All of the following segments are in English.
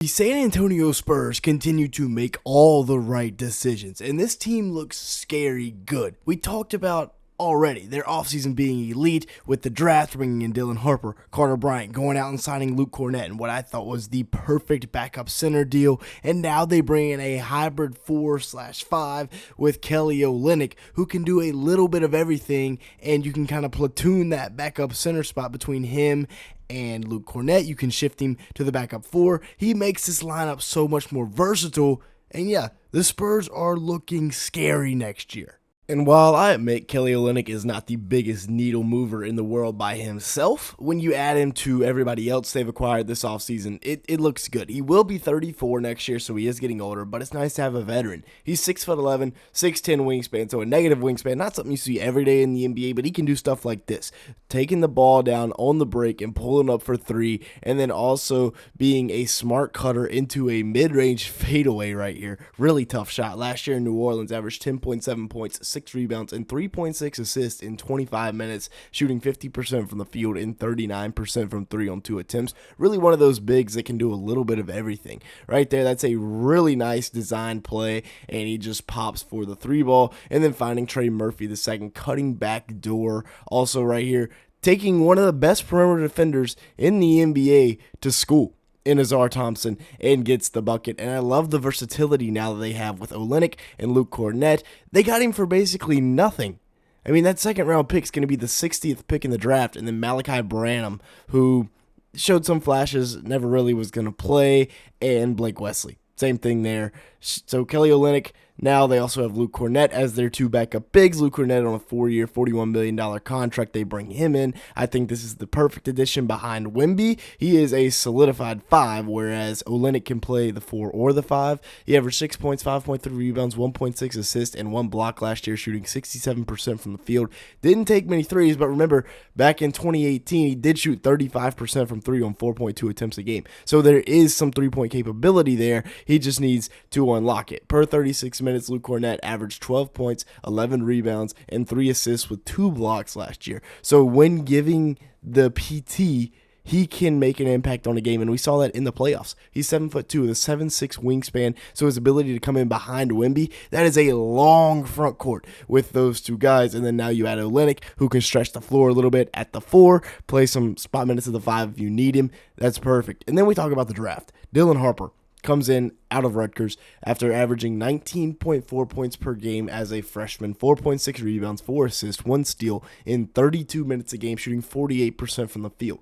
The San Antonio Spurs continue to make all the right decisions, and this team looks scary good. We talked about already their offseason being elite with the draft bringing in Harper, Bryant, going out and signing Luke Kornet and what I thought was the perfect backup center deal, and now they bring in a hybrid 4/5 with Kelly Olynyk, who can do a little bit of everything, and you can kind of platoon that backup center spot between him and Luke Kornet. You can shift him to the backup 4. He makes this lineup so much more versatile, and yeah, the Spurs are looking scary next year. And while I admit Kelly Olynyk is not the biggest needle mover in the world by himself, when you add him to everybody else they've acquired this offseason, it looks good. He will be 34 next year, so he is getting older, but it's nice to have a veteran. He's 6'11", 6'10" wingspan, so a negative wingspan, not something you see every day in the NBA, but he can do stuff like this. Taking the ball down on the break and pulling up for three, and then also being a smart cutter into a mid-range fadeaway right here. Really tough shot. Last year in New Orleans, averaged 10.7 points, 6 rebounds, and 3.6 assists in 25 minutes, shooting 50% from the field and 39% from 3 on 2 attempts. Really one of those bigs that can do a little bit of everything. Right there, that's a really nice design play, and he just pops for the 3 ball, and then finding Trey Murphy the second, cutting back door. Also right here, taking one of the best perimeter defenders in the NBA to school in Azar Thompson, and gets the bucket. And I love the versatility now that they have with Olynyk and Luke Kornet. They got him for basically nothing. I mean, that second round pick is going to be the 60th pick in the draft, and then Malachi Branham, who showed some flashes, never really was going to play, and Blake Wesley. Same thing there. So Kelly Olynyk. Now they also have Luke Kornet as their 2 backup bigs. Luke Kornet on a 4-year, $41 million contract. They bring him in. I think this is the perfect addition behind Wemby. He is a solidified 5, whereas Olynyk can play the 4 or the 5. He averaged 6 points, 5.3 rebounds, 1.6 assists, and 1 block last year, shooting 67% from the field. Didn't take many threes, but remember, back in 2018, he did shoot 35% from 3 on 4.2 attempts a game. So there is some 3-point capability there. He just needs to unlock it. Per 36 minutes, Luke Kornet averaged 12 points, 11 rebounds, and 3 assists with 2 blocks last year. So when giving the PT, he can make an impact on a game, and we saw that in the playoffs. He's 7'2" with a 7'6" wingspan, so his ability to come in behind Wemby, that is a long front court with those 2 guys. And then now you add Olynyk, who can stretch the floor a little bit at the 4, play some spot minutes at the 5 if you need him. That's perfect. And then we talk about the draft. Harper comes in out of Rutgers after averaging 19.4 points per game as a freshman, 4.6 rebounds, 4 assists, 1 steal in 32 minutes a game, shooting 48% from the field.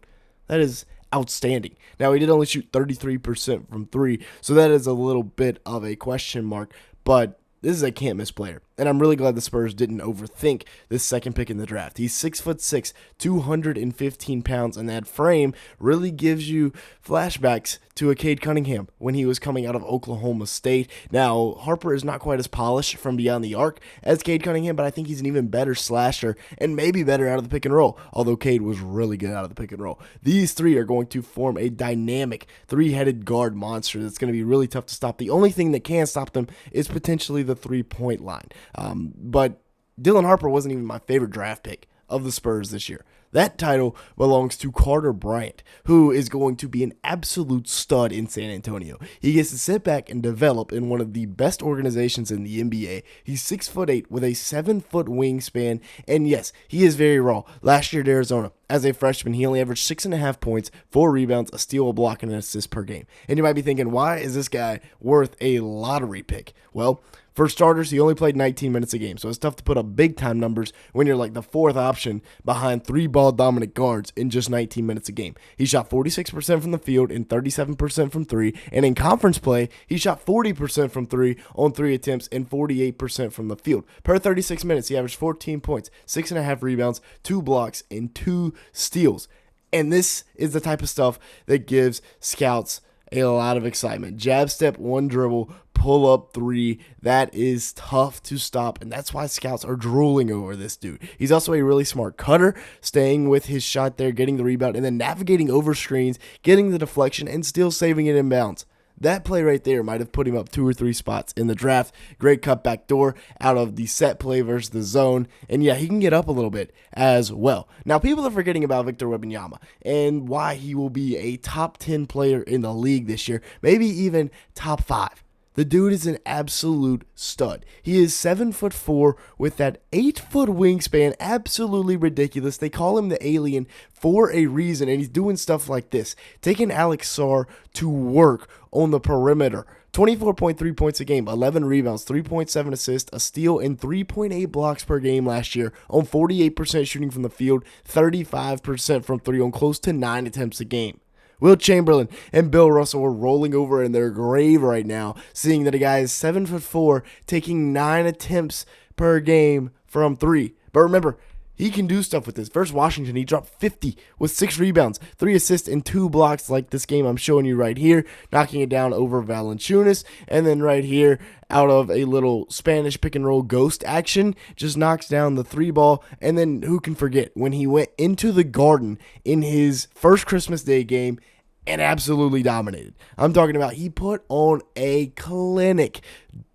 That is outstanding. Now, he did only shoot 33% from 3, so that is a little bit of a question mark, but this is a can't-miss player, and I'm really glad the Spurs didn't overthink this second pick in the draft. He's 6'6", 215 pounds, and that frame really gives you flashbacks to a Cade Cunningham when he was coming out of Oklahoma State. Now, Harper is not quite as polished from beyond the arc as Cade Cunningham, but I think he's an even better slasher and maybe better out of the pick and roll, although Cade was really good out of the pick and roll. These 3 are going to form a dynamic 3-headed guard monster that's going to be really tough to stop. The only thing that can stop them is potentially the 3-point line. But Harper wasn't even my favorite draft pick of the Spurs this year. That title belongs to Carter Bryant, who is going to be an absolute stud in San Antonio. He gets to sit back and develop in one of the best organizations in the NBA. He's 6'8" with a 7-foot wingspan, and yes, he is very raw. Last year at Arizona, as a freshman, he only averaged 6.5 points, 4 rebounds, a steal, a block, and an assist per game. And you might be thinking, why is this guy worth a lottery pick? Well, for starters, he only played 19 minutes a game, so it's tough to put up big-time numbers when you're like the 4th option behind 3 ball-dominant guards in just 19 minutes a game. He shot 46% from the field and 37% from 3, and in conference play, he shot 40% from 3 on 3 attempts and 48% from the field. Per 36 minutes, he averaged 14 points, 6.5 rebounds, 2 blocks, and 2 steals. And this is the type of stuff that gives scouts a lot of excitement. Jab step, 1 dribble, pull up 3. That is tough to stop, and that's why scouts are drooling over this dude. He's also a really smart cutter, staying with his shot there, getting the rebound, and then navigating over screens, getting the deflection, and still saving it in bounds. That play right there might have put him up 2 or 3 spots in the draft. Great cutback door out of the set play versus the zone. And yeah, he can get up a little bit as well. Now, people are forgetting about Victor Wembanyama and why he will be a top 10 player in the league this year, maybe even top 5. The dude is an absolute stud. He is 7'4" with that 8-foot wingspan. Absolutely ridiculous. They call him the alien for a reason, and he's doing stuff like this. Taking Alex Sarr to work on the perimeter. 24.3 points a game, 11 rebounds, 3.7 assists, a steal, and 3.8 blocks per game last year on 48% shooting from the field, 35% from 3 on close to 9 attempts a game. Wilt Chamberlain and Bill Russell are rolling over in their grave right now, seeing that a guy is 7'4", taking 9 attempts per game from 3. But remember, he can do stuff with this. Versus Washington, he dropped 50 with 6 rebounds, 3 assists, and 2 blocks like this game I'm showing you right here, knocking it down over Valanciunas. And then right here, out of a little Spanish pick-and-roll ghost action, just knocks down the 3 ball. And then who can forget when he went into the Garden in his first Christmas Day game and absolutely dominated. I'm talking about he put on a clinic,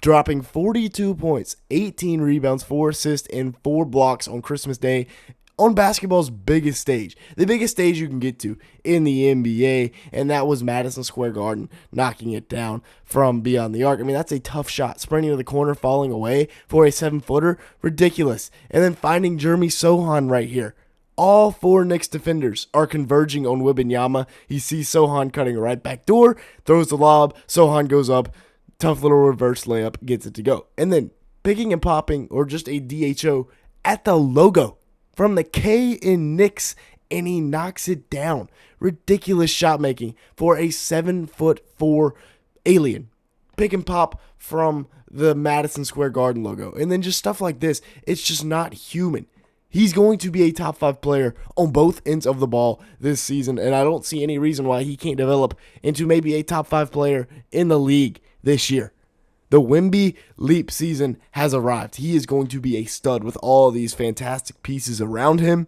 dropping 42 points, 18 rebounds, 4 assists, and 4 blocks on Christmas Day on basketball's biggest stage, the biggest stage you can get to in the NBA, and that was Madison Square Garden, knocking it down from beyond the arc. I mean, that's a tough shot. Sprinting to the corner, falling away for a 7-footer, ridiculous. And then finding Jeremy Sohan right here. All 4 Knicks defenders are converging on Webbyama. He sees Sohan cutting right back door, throws the lob, Sohan goes up, tough little reverse layup, gets it to go. And then picking and popping, or just a DHO at the logo from the K in Knicks, and he knocks it down. Ridiculous shot making for a 7'4" alien. Pick and pop from the Madison Square Garden logo. And then just stuff like this. It's just not human. He's going to be a top 5 player on both ends of the ball this season, and I don't see any reason why he can't develop into maybe a top 5 player in the league this year. The Wemby leap season has arrived. He is going to be a stud with all these fantastic pieces around him.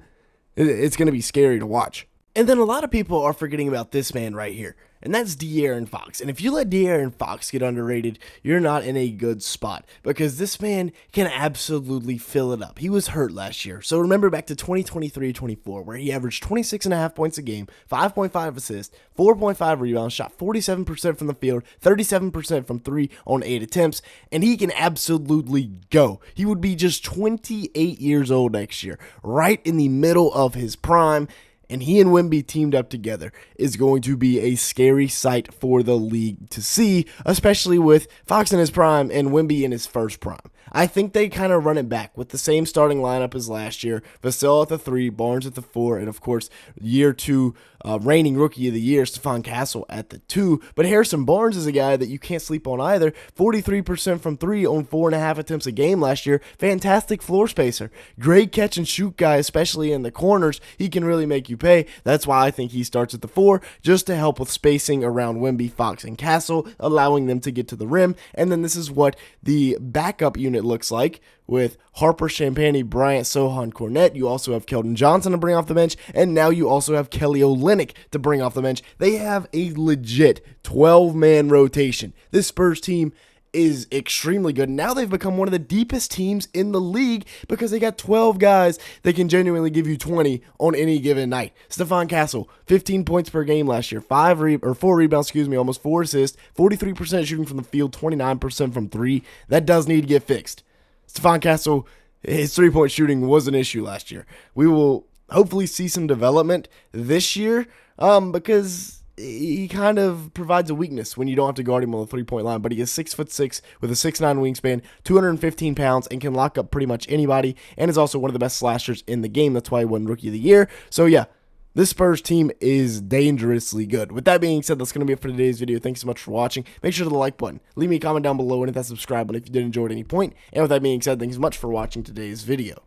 It's going to be scary to watch. And then a lot of people are forgetting about this man right here, and that's DeAaron Fox. And if you let DeAaron Fox get underrated, you're not in a good spot, because this man can absolutely fill it up. He was hurt last year, so remember back to 2023-24, where he averaged 26.5 points a game, 5.5 assists, 4.5 rebounds, shot 47% from the field, 37% from 3 on 8 attempts, and he can absolutely go. He would be just 28 years old next year, right in the middle of his prime. And he and Wemby teamed up together is going to be a scary sight for the league to see, especially with Fox in his prime and Wemby in his first prime. I think they kind of run it back with the same starting lineup as last year. Vassell at the 3, Barnes at the 4, and of course, year 2 reigning rookie of the year, Stephon Castle at the 2. But Harrison Barnes is a guy that you can't sleep on either. 43% from 3 on 4.5 attempts a game last year. Fantastic floor spacer. Great catch and shoot guy, especially in the corners. He can really make you pay. That's why I think he starts at the 4, just to help with spacing around Wemby, Fox, and Castle, allowing them to get to the rim. And then this is what the backup unit looks like with Harper, Champagnie, Bryant, Sohan, Cornette. You also have Keldon Johnson to bring off the bench, and now you also have Kelly Olynyk to bring off the bench. They have a legit 12-man rotation. This Spurs team is extremely good. Now they've become one of the deepest teams in the league because they got 12 guys that can genuinely give you 20 on any given night. Stephon Castle, 15 points per game last year, 4 rebounds, almost 4 assists, 43% shooting from the field, 29% from 3. That does need to get fixed. Stephon Castle, his 3-point shooting was an issue last year. We will hopefully see some development this year because he kind of provides a weakness when you don't have to guard him on the 3-point line, but he is 6'6" with a 6'9" wingspan, 215 pounds, and can lock up pretty much anybody, and is also one of the best slashers in the game. That's why he won Rookie of the Year. So yeah, this Spurs team is dangerously good. With that being said, that's going to be it for today's video. Thanks so much for watching. Make sure to the like button. Leave me a comment down below and hit that subscribe button if you did enjoy at any point. And with that being said, thanks so much for watching today's video.